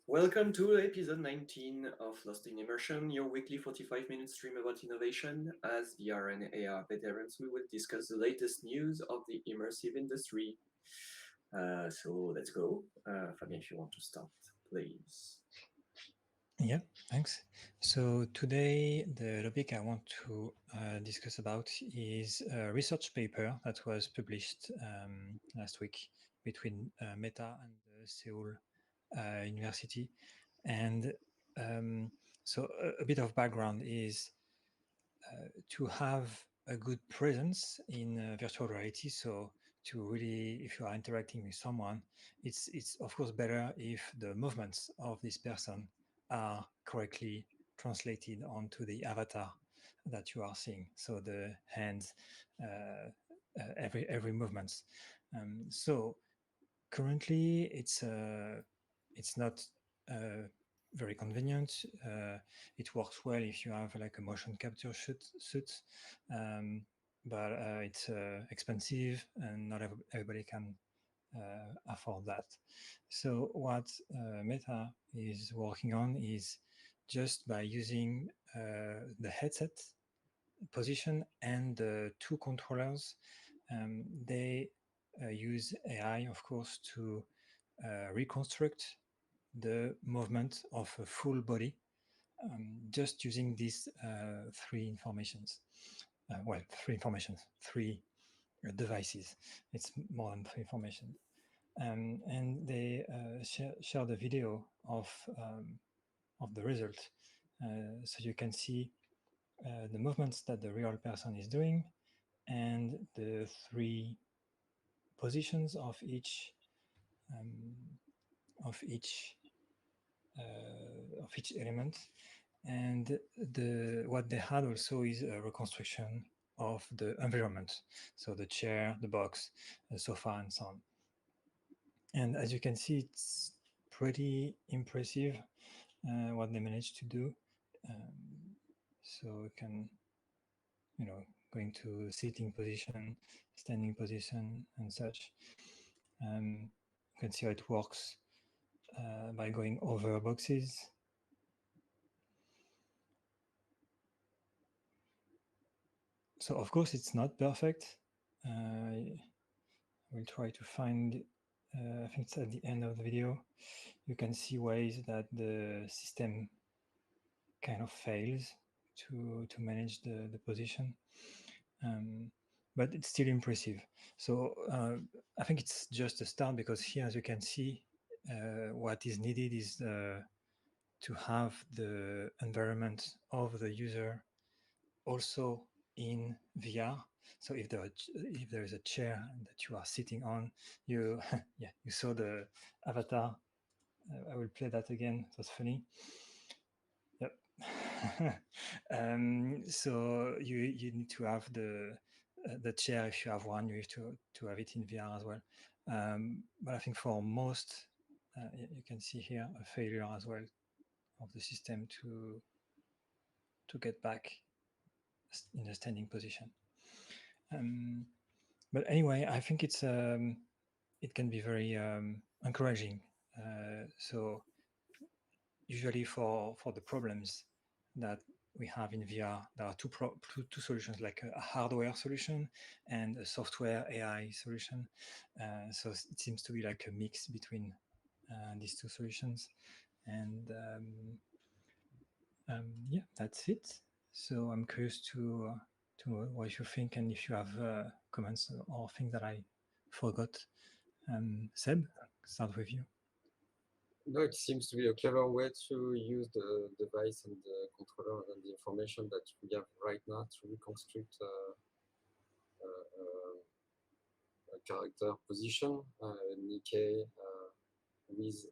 Welcome to episode 19 of Lost in Immersion, your weekly 45-minute stream about innovation. As VR and AR veterans, we will discuss the latest news of the immersive industry. So let's go. Fabien, if you want to start, please. Yeah, thanks. So today the topic I want to discuss about is a research paper that was published last week between Meta and Seoul University. And so a bit of background is to have a good presence in virtual reality. So to really, if you are interacting with someone, it's of course better if the movements of this person are correctly translated onto the avatar that you are seeing. So the hands, every movements. So currently, it's not very convenient. It works well if you have like a motion capture suit, but it's expensive and not everybody can afford that. So what Meta is working on is just by using the headset position and the two controllers, they use AI, of course, to reconstruct the movement of a full body just using these three informations. Three devices. It's more than three information. And they share the video of the result. So you can see the movements that the real person is doing and the three positions of each element. And what they had also is a reconstruction of the environment, so the chair, the box, the sofa, and so on. And as you can see, it's pretty impressive what they managed to do. So we can, going to sitting position, standing position, and such. You can see how it works by going over boxes. So of course it's not perfect. I will try to find, I think it's at the end of the video, you can see ways that the system kind of fails to manage the position. But it's still impressive. So I think it's just a start, because here, as you can see, what is needed is to have the environment of the user also in VR. So if there is a chair that you are sitting on, you you saw the avatar. I will play that again. It was funny. Yep. So you need to have the chair. If you have one, you have to have it in VR as well. But I think for most, you can see here a failure as well of the system to get back in a standing position. But anyway, I think it's it can be very encouraging. So usually for the problems that we have in VR, there are two solutions, like a hardware solution and a software AI solution. So it seems to be like a mix between these two solutions. And yeah, that's it. So I'm curious to know what you think, and if you have comments or things that I forgot. Seb, start with you. No, it seems to be a clever way to use the device and the controller and the information that we have right now to reconstruct a character position, Nikkei with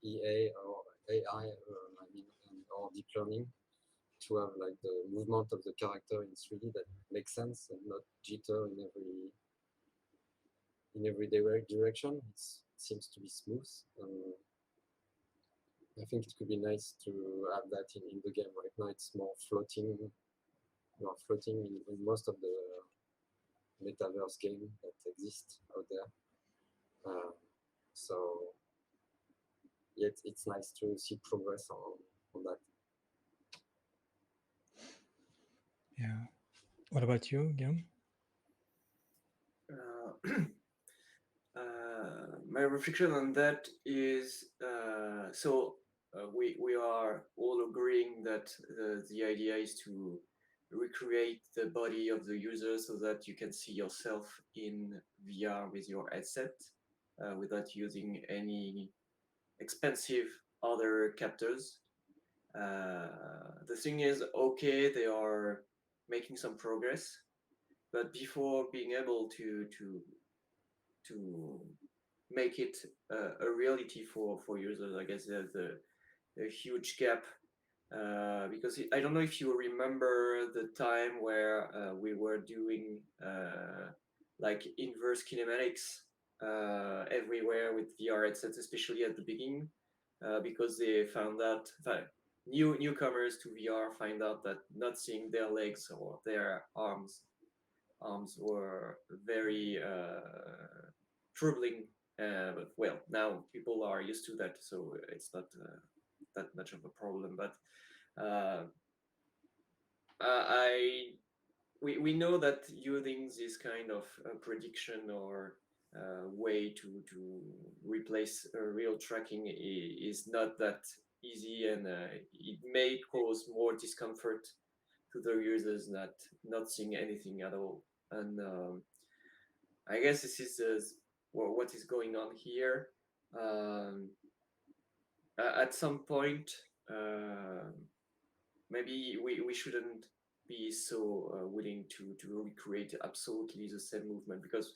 EA or AI, or deep learning, to have like the movement of the character in 3D that makes sense and not jitter in every direction. It seems to be smooth. I think it could be nice to have that in the game. Right now it's more floating. You are floating in most of the metaverse game that exist out there. So yet it's nice to see progress on that. Yeah. What about you, Guillaume? My reflection on that is we are all agreeing that the idea is to recreate the body of the user so that you can see yourself in VR with your headset without using any expensive other captors. The thing is, okay, they are making some progress, but before being able to make it a reality for users, I guess there's a huge gap because I don't know if you remember the time where we were doing like inverse kinematics everywhere with VR headsets, especially at the beginning, because they found out newcomers to VR find out that not seeing their legs or their arms were very troubling. But well, now people are used to that, so it's not that much of a problem. But we know that using this kind of prediction or way to replace real tracking is not that easy, and it may cause more discomfort to the users not seeing anything at all. And I guess this is what is going on here. At some point, maybe we shouldn't be so willing to recreate absolutely the same movement, because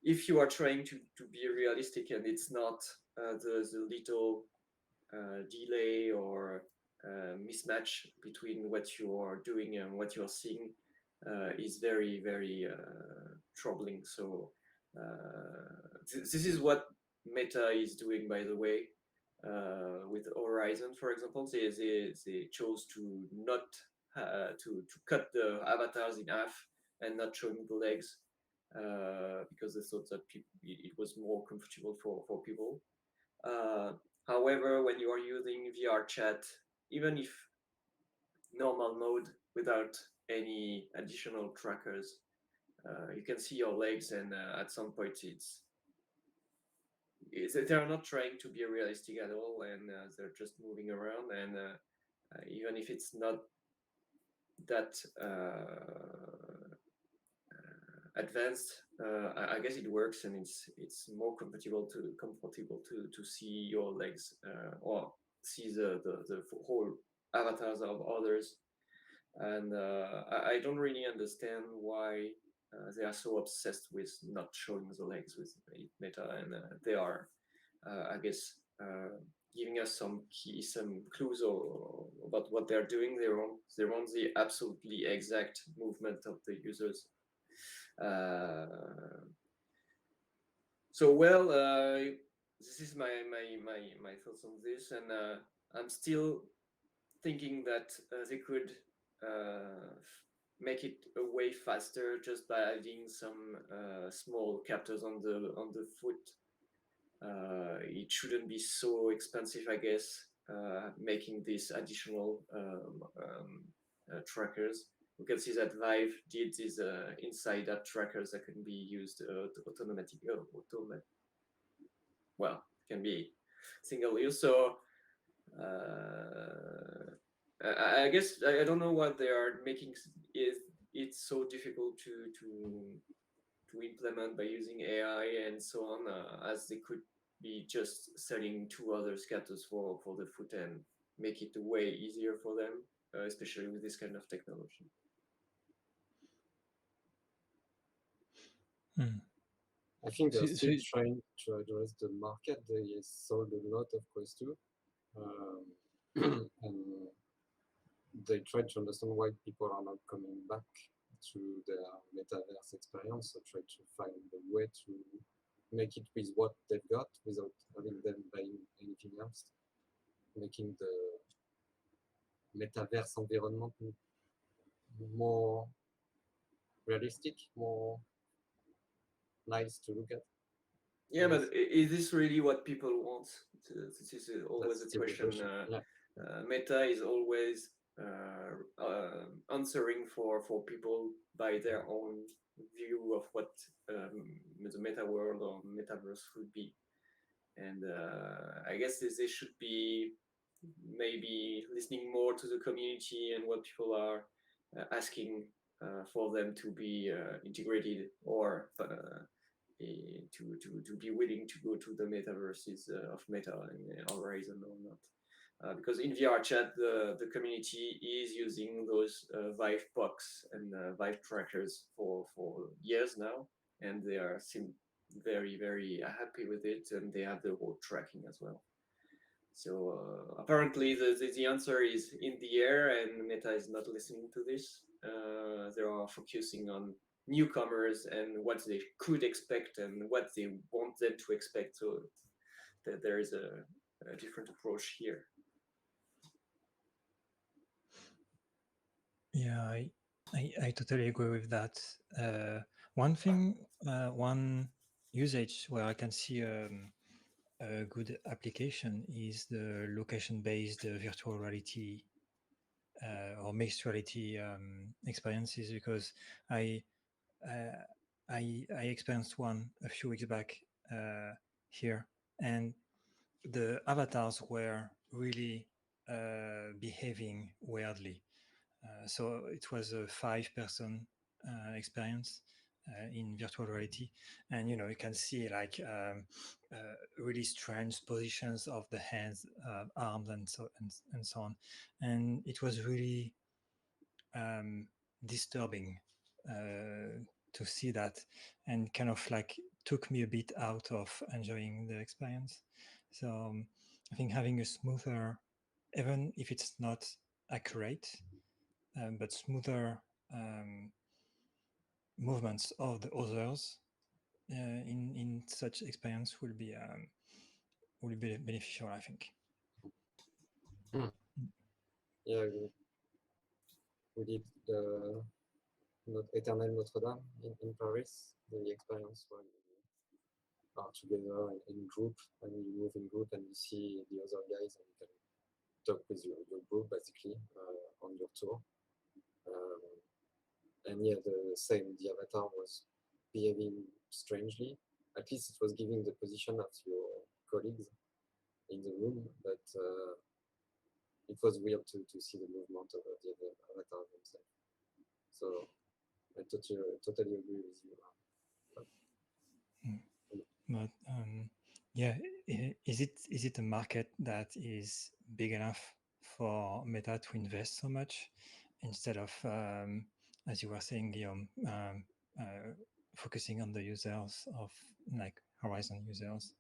if you are trying to be realistic and it's not the little delay or mismatch between what you are doing and what you're seeing is very, very troubling. So this is what Meta is doing, by the way. With Horizon, for example, they chose to not to cut the avatars in half and not showing the legs because they thought that it was more comfortable for people. However, when you are using VR chat, even if normal mode without any additional trackers, you can see your legs, and at some point they're not trying to be realistic at all, and they're just moving around. And even if it's not that advanced, I guess it works, and it's more comfortable to see your legs or see the whole avatars of others. And I don't really understand why they are so obsessed with not showing the legs with Meta, and they are, I guess, giving us some clues about what they're doing. They want the absolutely exact movement of the users. So well, this is my thoughts on this, and I'm still thinking that they could make it a way faster just by adding some small captors on the foot. It shouldn't be so expensive, I guess, making these additional trackers. We can see that Vive did these inside app trackers that can be used well, can be single use. So I guess I don't know what they are making it's so difficult to implement by using AI and so on, as they could be just selling 2 other scatters for the foot and make it way easier for them, especially with this kind of technology. I think they're still trying to address the market. They sold a lot of Quest 2. And they try to understand why people are not coming back to their metaverse experience, so try to find a way to make it with what they've got without having them buying anything else, making the metaverse environment more realistic, more nice to look at. Yeah, but is this really what people want? This is always a question. Yeah. Meta is always answering for people by their own view of what the meta world or metaverse would be. And I guess they should be maybe listening more to the community and what people are asking for them to be integrated or to be willing to go to the metaverses of Meta and Horizon or not. Because in VR chat, the community is using those Vive box and Vive trackers for years now, and they are very, very happy with it, and they have the whole tracking as well. So apparently the answer is in the air, and Meta is not listening to this. They are focusing on newcomers and what they could expect and what they want them to expect. So there is a different approach here. Yeah, I totally agree with that. One thing, one usage where I can see a good application is the location-based virtual reality or mixed reality experiences, because I experienced one a few weeks back here, and the avatars were really behaving weirdly. So it was a 5-person experience in virtual reality, and you can see like really strange positions of the hands, arms, and so on, and it was really disturbing to see that, and kind of like took me a bit out of enjoying the experience. So I think having a smoother, even if it's not accurate, but smoother movements of the others in such experience will be beneficial, I think. Yeah, we did Eternal Notre Dame in Paris. The experience when you are together in group, and you move in group, and you see the other guys, and you can talk with your group basically on your tour. And yeah, the avatar was behaving strangely. At least it was giving the position of your colleagues in the room, but it was weird to see the movement of the avatar themselves. So I totally agree with you. But yeah, is it a market that is big enough for Meta to invest so much instead of, as you were saying, Guillaume, focusing on the users of like Horizon users?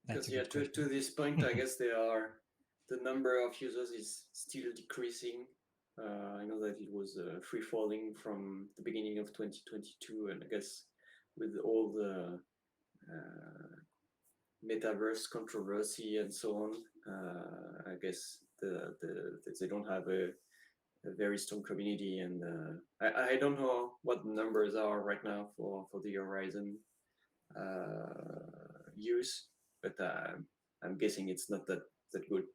Because yeah, to this point, I guess the number of users is still decreasing. I know that it was free falling from the beginning of 2022, and I guess with all the metaverse controversy and so on, I guess they don't have a very strong community, and I don't know what the numbers are right now for the Horizon use, but I'm guessing it's not that good.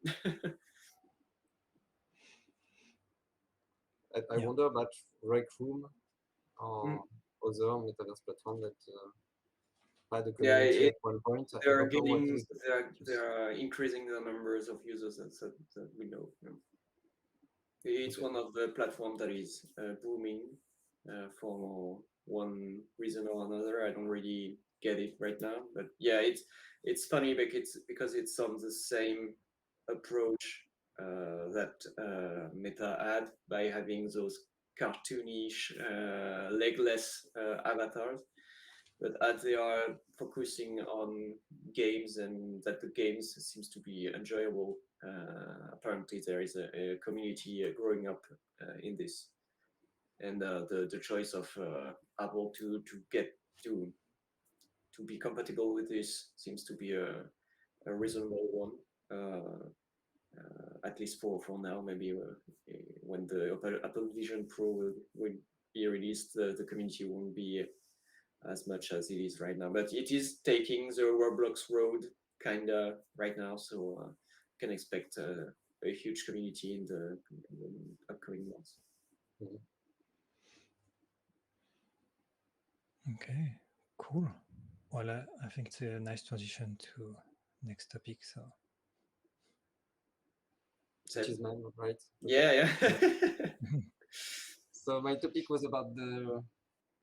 I wonder about Rec Room or other metaverse platform that had a community at one point. They're increasing the numbers of users that we know. It's one of the platforms that is booming for one reason or another. I don't really get it right now, but yeah, it's funny because it's on the same approach that Meta had by having those cartoonish legless avatars. But as they are focusing on games and that the games seems to be enjoyable, apparently there is a community growing up in this, and the choice of Apple to get to be compatible with this seems to be a reasonable one, at least for now. Maybe when the Apple Vision Pro will be released, the community won't be as much as it is right now. But it is taking the Roblox road kind of right now, so can expect a huge community in the upcoming months. Okay, cool. Well, I think it's a nice transition to next topic. So, which is mine, right? Yeah. So my topic was about the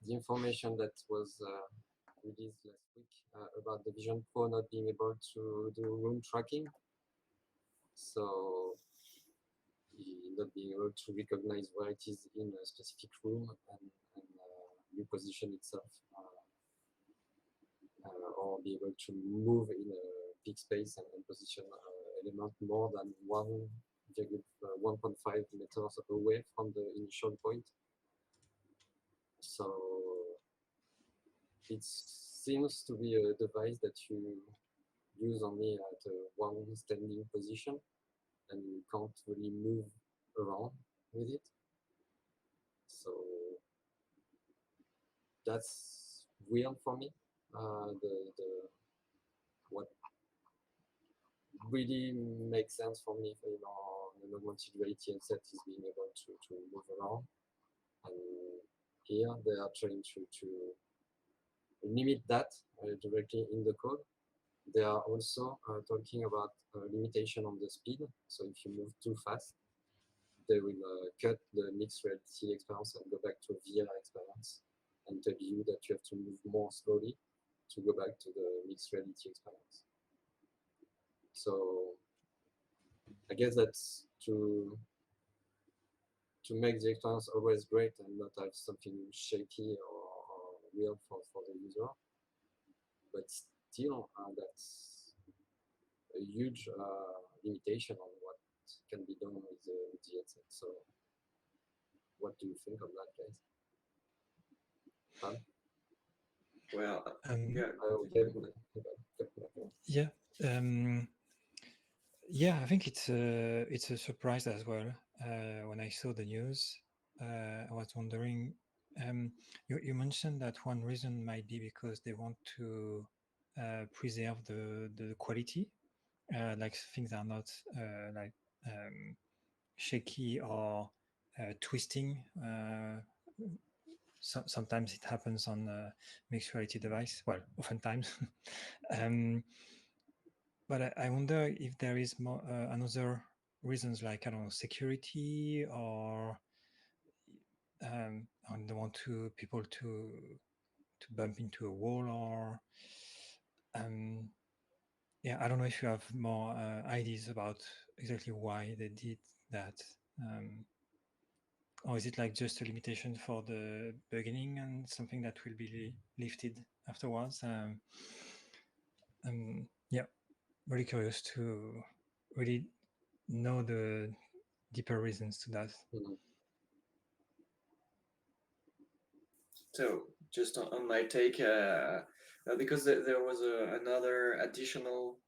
information that was released last week about the VisionPro not being able to do room tracking. So not being able to recognize where it is in a specific room and reposition itself, or be able to move in a big space and position element more than 1.5 meters away from the initial point. So it seems to be a device that you use only at one standing position, and you can't really move around with it. So that's weird for me. What really makes sense for me, in a normal situation headset is being able to move around. And here they are trying to limit that directly in the code. They are also talking about limitation on the speed. So if you move too fast, they will cut the mixed reality experience and go back to a VR experience and tell you that you have to move more slowly to go back to the mixed reality experience. So I guess that's to make the experience always great and not have something shaky or weird for the user. But still, that's a huge limitation on what can be done with the headset. So what do you think of that, guys? Well, yeah. Yeah, I think it's a surprise as well. When I saw the news, I was wondering. You mentioned that one reason might be because they want to preserve the quality, like things are not like shaky or twisting. Sometimes it happens on a mixed reality device. Well, oftentimes. But I wonder if there is more another reasons, like, I don't know, security, or I don't want people to bump into a wall, or yeah, I don't know if you have more ideas about exactly why they did that, or is it like just a limitation for the beginning and something that will be lifted afterwards? Yeah, very curious to really know the deeper reasons to that. So just on my take, because there was another additional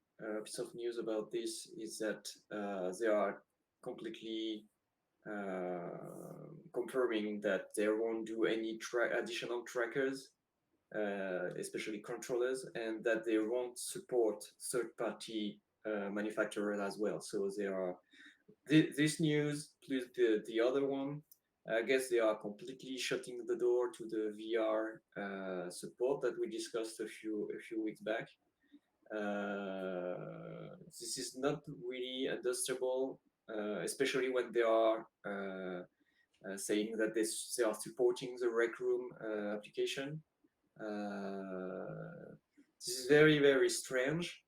piece of news about this, is that they are completely confirming that they won't do any additional trackers, especially controllers, and that they won't support third-party manufacturers as well. So they are this news plus the other one. I guess they are completely shutting the door to the VR support that we discussed a few weeks back. This is not really understandable, especially when they are saying that they are supporting the Rec Room application. This is very, very strange.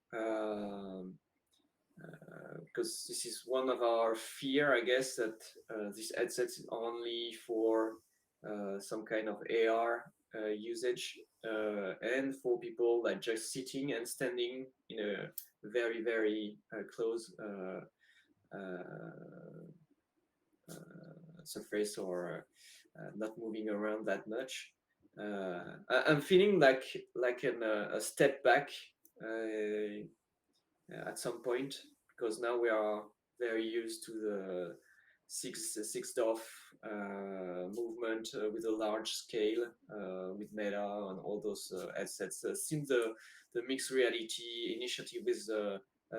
Because this is one of our fear, I guess, that this headset is only for some kind of AR usage and for people like just sitting and standing in a very, very close surface, or not moving around that much. I'm feeling like a step back at some point, because now we are very used to the six DOF movement movement with a large scale with Meta and all those headsets. Since the mixed reality initiative with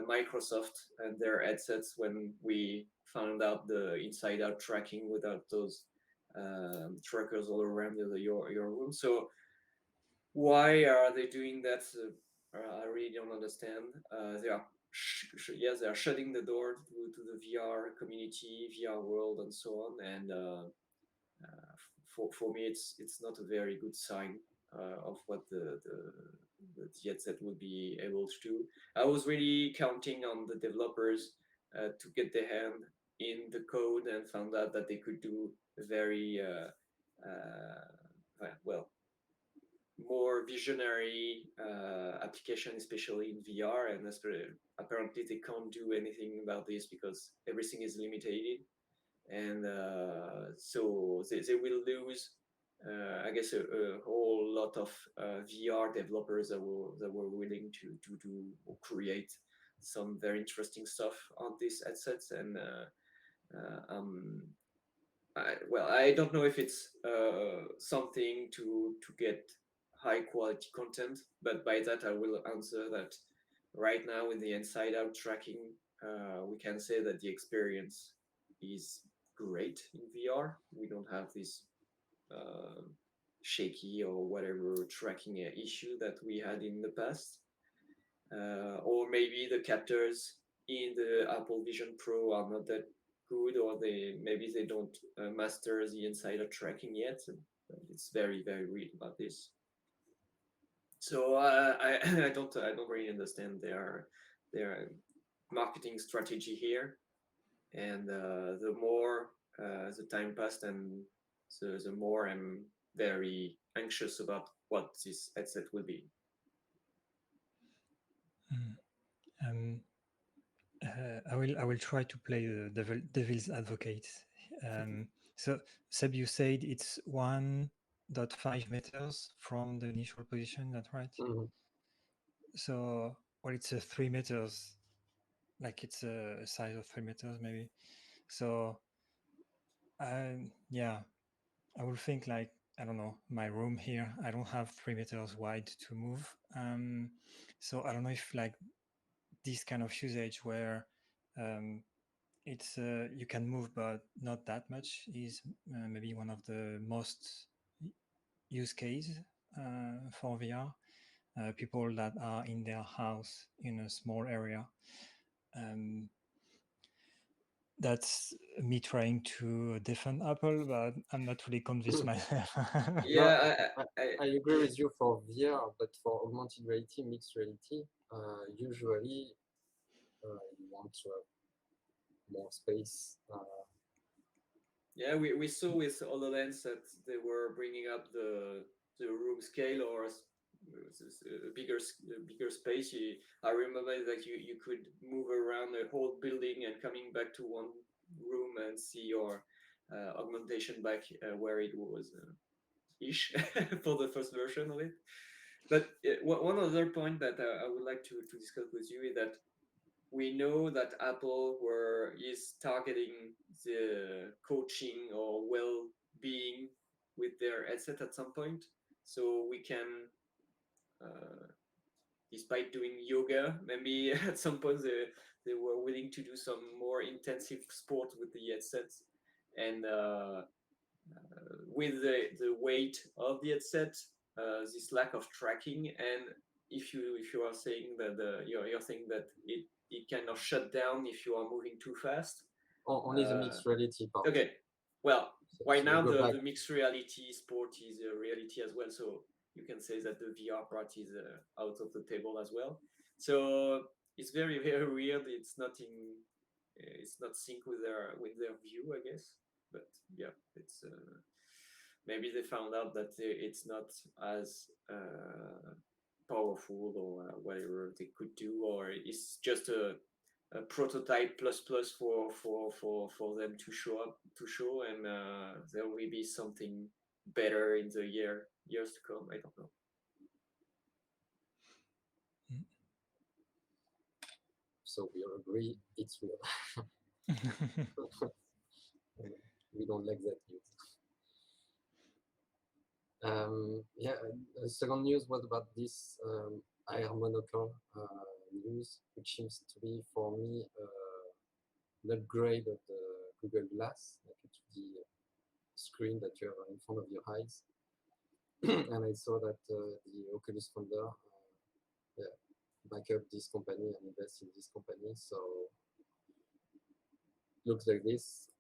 Microsoft and their headsets, when we found out the inside-out tracking without those trackers all around your room. So why are they doing that? I really don't understand. They are they are shutting the door to the VR community, VR world, and so on. And for me, it's not a very good sign of what the headset would be able to do. I was really counting on the developers to get their hand in the code and found out that they could do very well, more visionary application, especially in VR, and apparently they can't do anything about this because everything is limited, and so they will lose, I guess, a whole lot of VR developers that were willing to do or create some very interesting stuff on these headsets, and I don't know if it's something to get high quality content, but by that I will answer that right now with the inside out tracking, we can say that the experience is great in VR. We don't have this shaky or whatever tracking issue that we had in the past. Or maybe the captors in the Apple Vision Pro are not that good, or maybe they don't master the insider tracking yet. It's very weird about this. So I don't really understand their marketing strategy here. And the more the time passed, and the more I'm very anxious about what this headset will be. I will try to play the devil's advocate. So Seb, you said it's 1.5 meters from the initial position. That's right. Mm-hmm. So well, it's 3 meters. Like it's a size of 3 meters maybe. So yeah, I would think like, I don't know, my room here, I don't have 3 meters wide to move. So I don't know if like this kind of usage where it's you can move but not that much is maybe one of the most use case for VR. People that are in their house in a small area. That's me trying to defend Apple, but I'm not really convinced myself. Yeah, No, I agree with you for VR, but for augmented reality, mixed reality, usually you want to have more space. Yeah, we saw with HoloLens that they were bringing up the room scale, or a bigger space. I remember that you could move around a whole building and coming back to one room and see your augmentation back where it was ish for the first version of it. But one other point that I would like to discuss with you is that we know that Apple is targeting the coaching or well-being with their headset at some point. So we can, despite doing yoga, maybe at some point they were willing to do some more intensive sport with the headsets, and with the weight of the headset, this lack of tracking, and if you are saying that you're saying that it kind of shut down if you are moving too fast. Only the mixed reality part. Okay, well, So, right now the mixed reality sport is a reality as well, so you can say that the VR part is out of the table as well. So it's very weird. It's not sync with their view, I guess. But yeah, it's maybe they found out that it's not as powerful or whatever they could do, or it's just a prototype plus for them to show, and there will be something better in the years to come. I don't know. So we all agree it's real. We don't like that news. Yeah, the second news was about this Air Monocle news, which seems to be for me an upgrade of the Google Glass, like the screen that you have in front of your eyes. And I saw that the Oculus founder yeah, back up this company and invest in this company. So looks like this.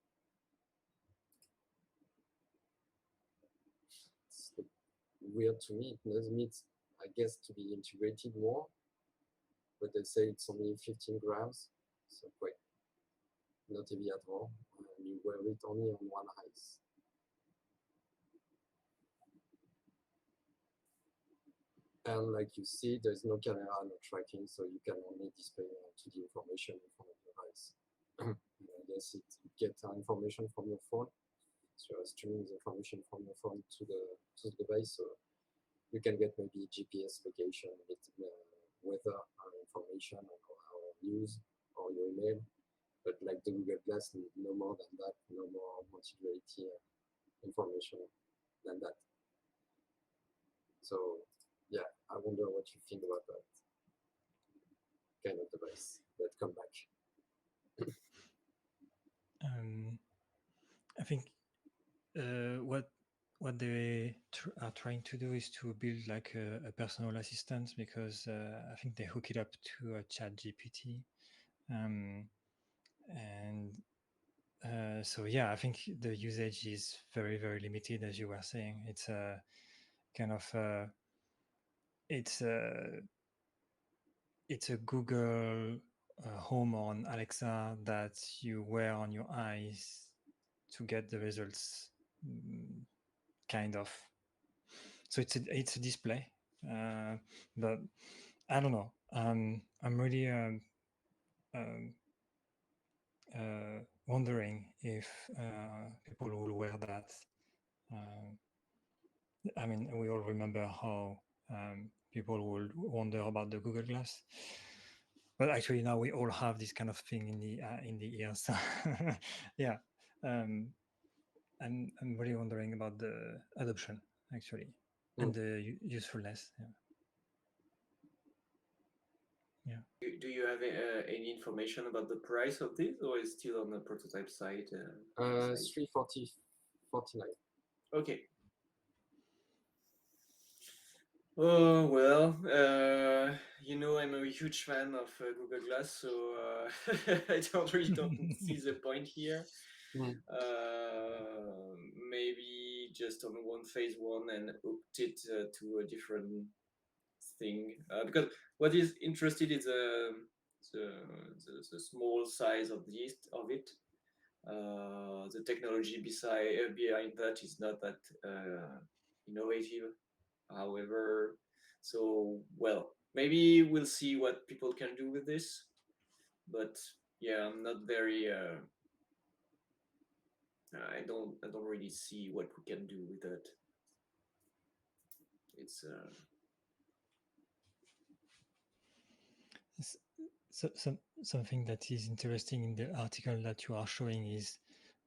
It's weird to me. It does need, I guess, to be integrated more, but they say it's only 15 grams, so quite not heavy at all. And you wear it only on one eye. And like you see, there's no camera, no tracking, so you can only display 2D information in front of your eyes. I guess it gets information from your phone, so you're streaming the information from your phone to the device, so you can get maybe GPS location, weather information, or news, or your email. But like the Google Glass, no more than that, no more multi-reality information than that. So yeah, I wonder what you think about that kind of device that come back. I think what they are trying to do is to build like a personal assistant, because I think they hook it up to a chat GPT. And so yeah, I think the usage is very, very limited, as you were saying. It's a kind of it's a Google Home on Alexa that you wear on your eyes to get the results, kind of. So it's a display, but I don't know. I'm really wondering if people will wear that. I mean, we all remember how people will wonder about the Google Glass, but actually now we all have this kind of thing in the ears. Yeah, I'm really wondering about the adoption, actually, and the usefulness. Yeah. Do you have any information about the price of this, or is still on the prototype site? 349. Okay. Oh well, you know, I'm a huge fan of Google Glass, so I don't see the point here. Maybe just on phase one and opt it to a different thing, because what is interested is the small size of it. The technology behind that is not that innovative, however. So well, maybe we'll see what people can do with this, but yeah, I'm not very I don't really see what we can do with that. It's something that is interesting in the article that you are showing is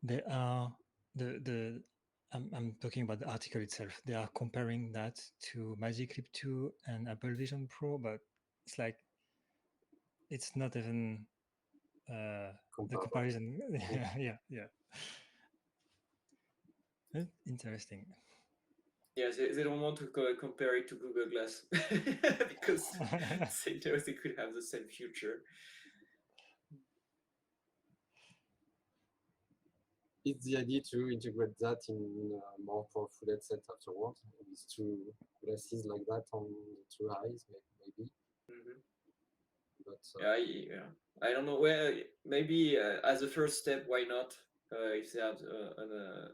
there are the I'm talking about the article itself. They are comparing that to Magic Leap 2 and Apple Vision Pro, but it's like it's not even the comparison. Yeah. Interesting. Yeah, they don't want to compare it to Google Glass because they know they could have the same future. It's the idea to integrate that in a more powerful headset afterwards, with two glasses like that on the two eyes, maybe. But yeah, I don't know. Well, maybe as a first step, why not? If they have a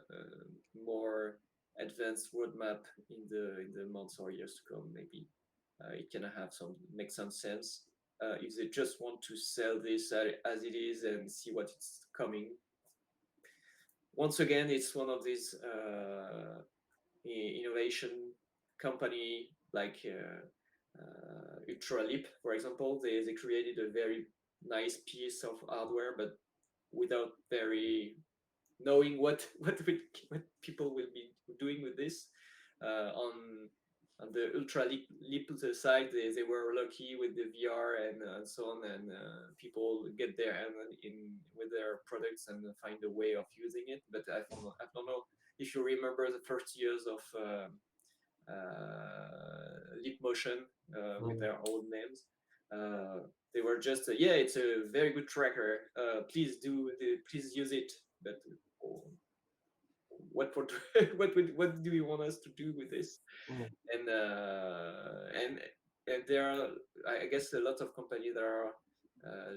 more advanced roadmap in the months or years to come, maybe it can make some sense. If they just want to sell this as it is and see what it's coming. Once again, it's one of these innovation company like Ultraleap, for example. They created a very nice piece of hardware, but without very knowing what people will be doing with this. on the ultra leap side, they were lucky with the VR and so on, and people get there and in with their products and find a way of using it. But I don't know if you remember the first years of Leap Motion with their old names. They were just yeah, it's a very good tracker. Please use it. But what what do you want us to do with this? And there are, I guess, a lot of companies that are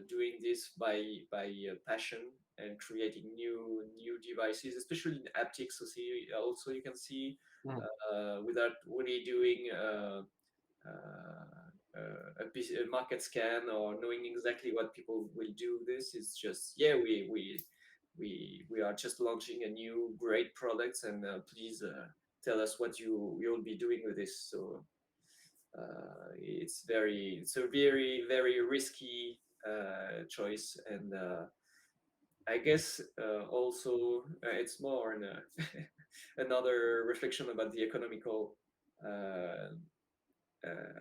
doing this by passion and creating new devices, especially in haptics. So also you can see without really doing a market scan or knowing exactly what people will do. This is just yeah, we are just launching a new great products, and please tell us what you'll be doing with this. So it's a very risky choice, and I guess also it's more another reflection about the economical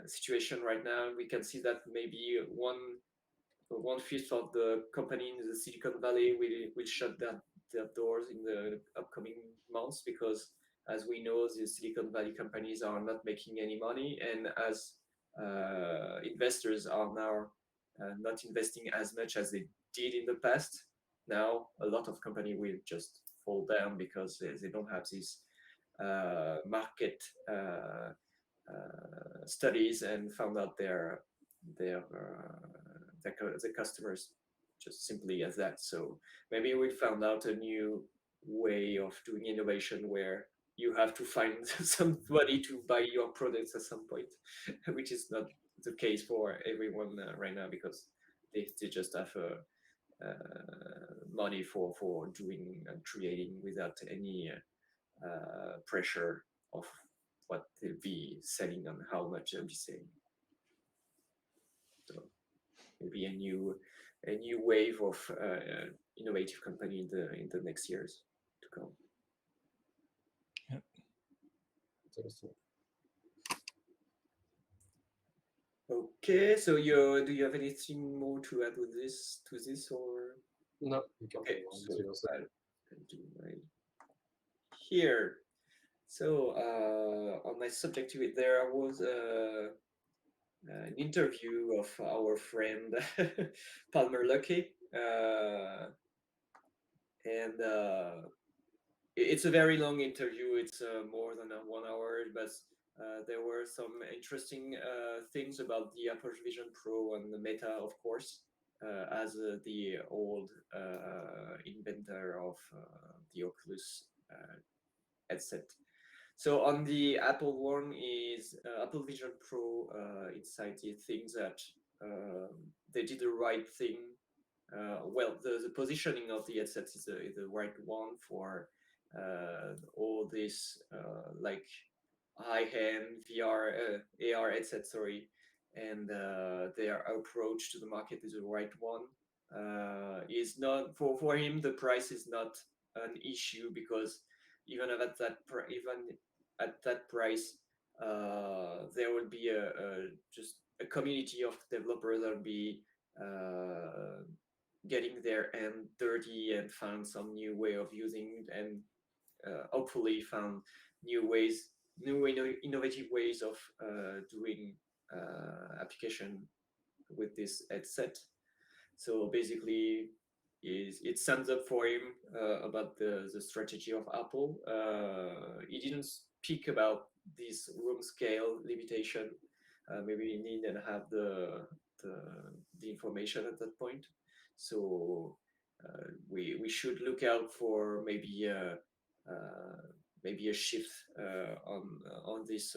situation right now. We can see that maybe one fifth of the company in the Silicon Valley will shut their doors in the upcoming months, because as we know, the Silicon Valley companies are not making any money, and as investors are now not investing as much as they did in the past, now a lot of company will just fall down because they don't have this market studies and found out their the customers just simply as that. So maybe we found out a new way of doing innovation where you have to find somebody to buy your products at some point, which is not the case for everyone right now, because they just have money for doing and creating without any pressure of what they'll be selling and how much they'll be selling. So maybe a new wave of innovative company in the next years to come. Yeah. Interesting. Okay, so do you have anything more to add with this or No, you can okay? go on So to your side. I'll do my here. So on my subject to it, there was an interview of our friend Palmer Luckey, and it's a very long interview. It's more than 1 hour, but there were some interesting things about the Apple Vision Pro and the Meta, of course, as the old inventor of the Oculus headset. So on the Apple one is Apple Vision Pro. Inside the things that they did the right thing. Well, the positioning of the headset is the right one for all this like high-end VR, AR headset, sorry, and their approach to the market is the right one. Is not for him, the price is not an issue, because even at that price, there will be just a community of developers that will be getting their hand dirty and found some new way of using, and hopefully found innovative ways of doing application with this headset. So basically, it sums up for him about the strategy of Apple. He didn't speak about this room scale limitation. Maybe we need and have the information at that point. So we should look out for maybe a shift on this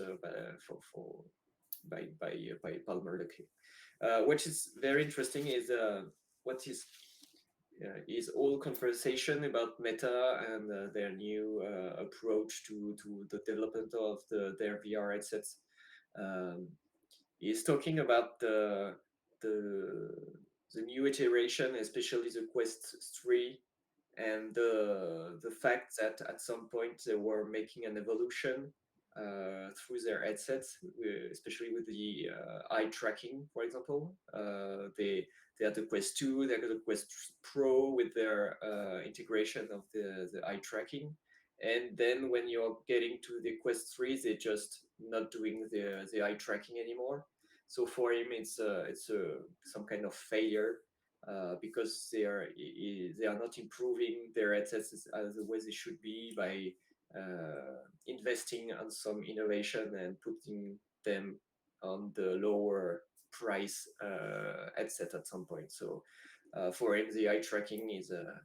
by Palmer Luckey. What is very interesting is what is all conversation about Meta and their new approach to the development of their VR headsets. Is talking about the new iteration, especially the Quest 3, and the fact that at some point they were making an evolution through their headsets, especially with the eye tracking, for example. They had the Quest 2, they got the Quest Pro with their integration of the eye tracking. And then when you're getting to the Quest 3, they're just not doing the eye tracking anymore. So for him, it's some kind of failure because they are not improving their headsets as the way they should be by investing on some innovation and putting them on the lower price headset at some point. So for him, the eye tracking is a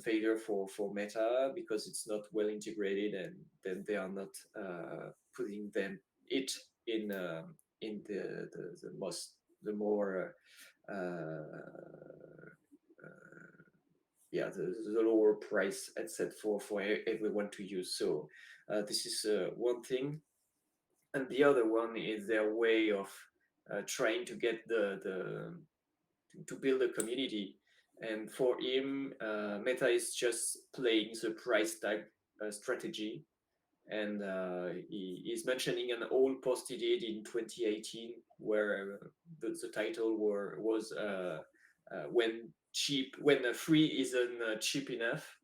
failure for Meta because it's not well integrated, and then they are not putting it in the more the lower price headset for everyone to use. So this is one thing, and the other one is their way of trying to get to build a community. And for him, Meta is just playing the price tag strategy. And he's mentioning an old post he did in 2018 where the title was when free isn't cheap enough.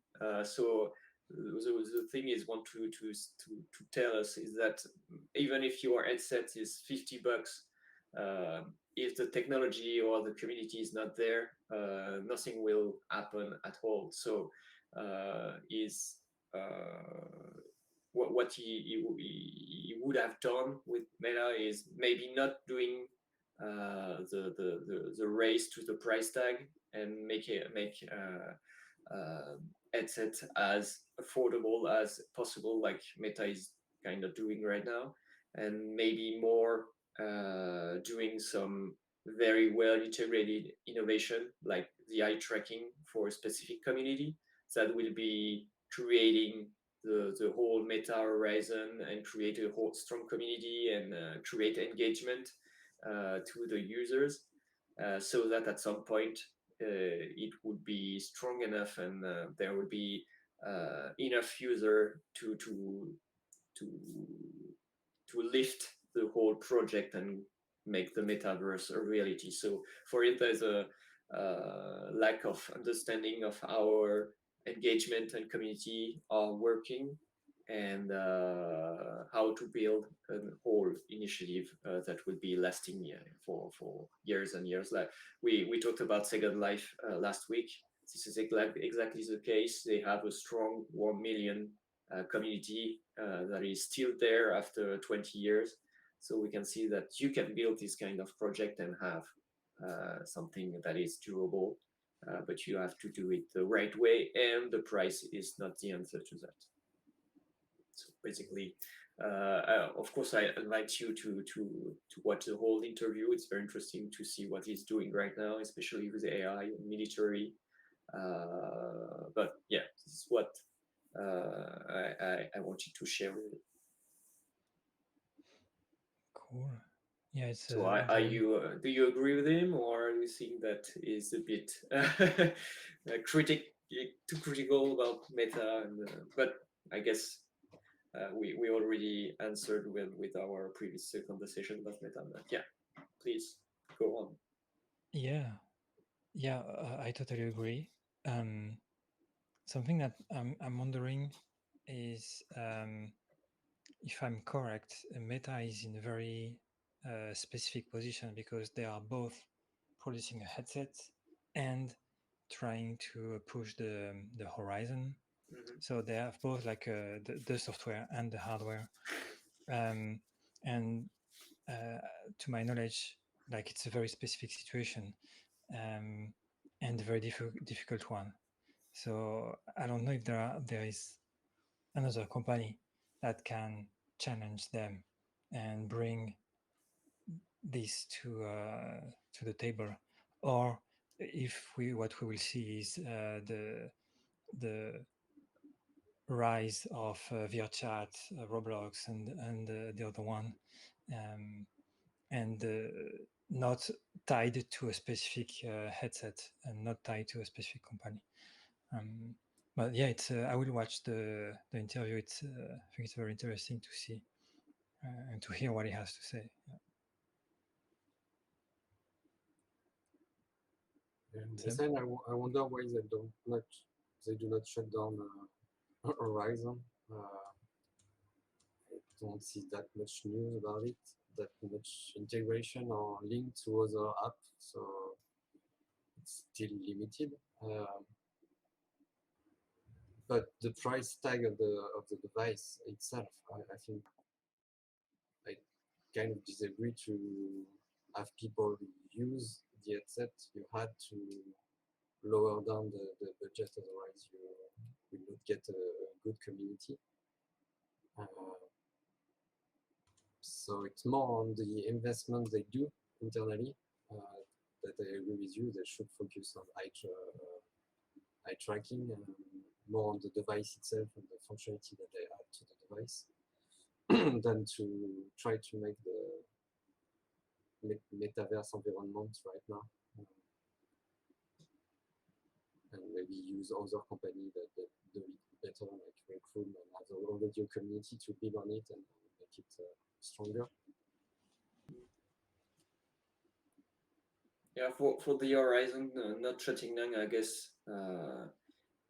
So the thing is want to tell us is that even if your headset is $50, if the technology or the community is not there, nothing will happen at all. So is what he would have done with Meta is maybe not doing the race to the price tag and make headset as affordable as possible, like Meta is kind of doing right now, and maybe more doing some very well integrated innovation like the eye tracking for a specific community that will be creating the whole Meta horizon and create a whole strong community and create engagement to the users so that at some point it would be strong enough and there would be enough user to lift the whole project and make the metaverse a reality. So for it, there's a lack of understanding of our engagement and community are working and how to build a whole initiative that will be lasting for years and years. Like we talked about Second Life last week. This is exactly the case. They have a strong 1 million community that is still there after 20 years. So we can see that you can build this kind of project and have something that is durable, but you have to do it the right way, and the price is not the answer to that. So basically, of course, I invite you to watch the whole interview. It's very interesting to see what he's doing right now, especially with AI and military. But yeah, this is what I wanted to share with you. Cool. Yeah, it's so are you do you agree with him, or do you think that is a bit too critical about Meta? And, but I guess we already answered with our previous conversation about Meta. But yeah, please go on. Yeah, I totally agree. Something that I'm wondering is if I'm correct, Meta is in a very specific position because they are both producing a headset and trying to push the horizon. Mm-hmm. So they have both like the software and the hardware. And to my knowledge, like it's a very specific situation and a very difficult one. So I don't know if there is another company that can challenge them and bring this to the table, or if what we will see is the rise of VRChat, Roblox, and the other one, and not tied to a specific headset and not tied to a specific company. But yeah, it's I will watch the interview. It's I think it's very interesting to see and to hear what he has to say. And Sim? besides, I wonder why they do not shut down Horizon. I don't see that much news about it, that much integration or link to other apps, so it's still limited. But the price tag of the device itself, I think I kind of disagree to have people use the headset. You had to lower down the budget, otherwise you will not get a good community. So it's more on the investment they do internally that I agree with you. They should focus on eye tracking and more on the device itself and the functionality that they add to the device than to try to make the metaverse environment right now. And maybe use other companies that do it better, like Recruit and have already a community to build on it and make it stronger. Yeah, for the Horizon not shutting down, I guess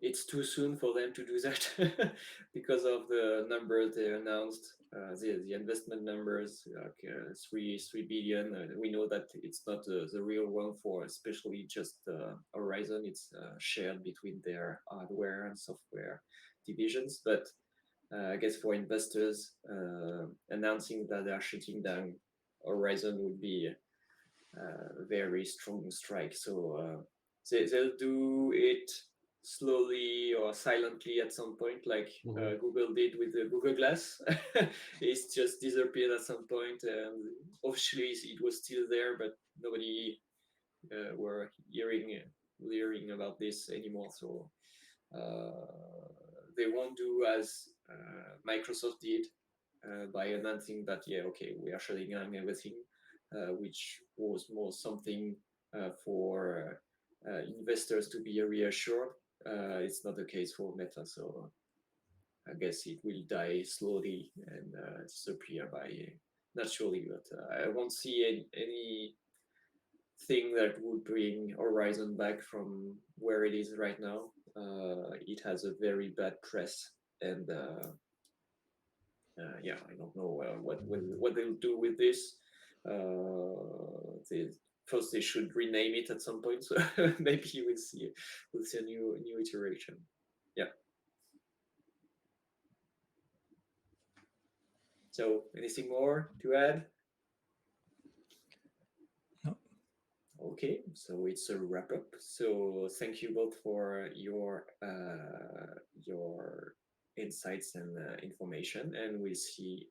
it's too soon for them to do that because of the numbers they announced, the investment numbers, like 3 billion. We know that it's not the real one for especially just Horizon. It's shared between their hardware and software divisions. But I guess for investors, announcing that they are shutting down Horizon would be a very strong strike. So they'll do it slowly or silently at some point, like Google did with the Google Glass. It's just disappeared at some point, and officially it was still there, but nobody were hearing about this anymore. So they won't do as Microsoft did by announcing that, yeah, okay, we are shutting down everything, which was more something for investors to be reassured. It's not the case for Meta, so I guess it will die slowly and disappear by naturally. But I won't see any thing that would bring Horizon back from where it is right now. It has a very bad press, and yeah, I don't know what they'll do with this. First, they should rename it at some point, so maybe we'll see a new iteration. Yeah. So, anything more to add? No. Okay, so it's a wrap up. So thank you both for your insights and information, and we'll see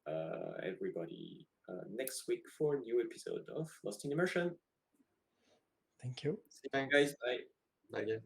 everybody next week for a new episode of Lost in Immersion. Thank you. See you guys. Bye. Bye again.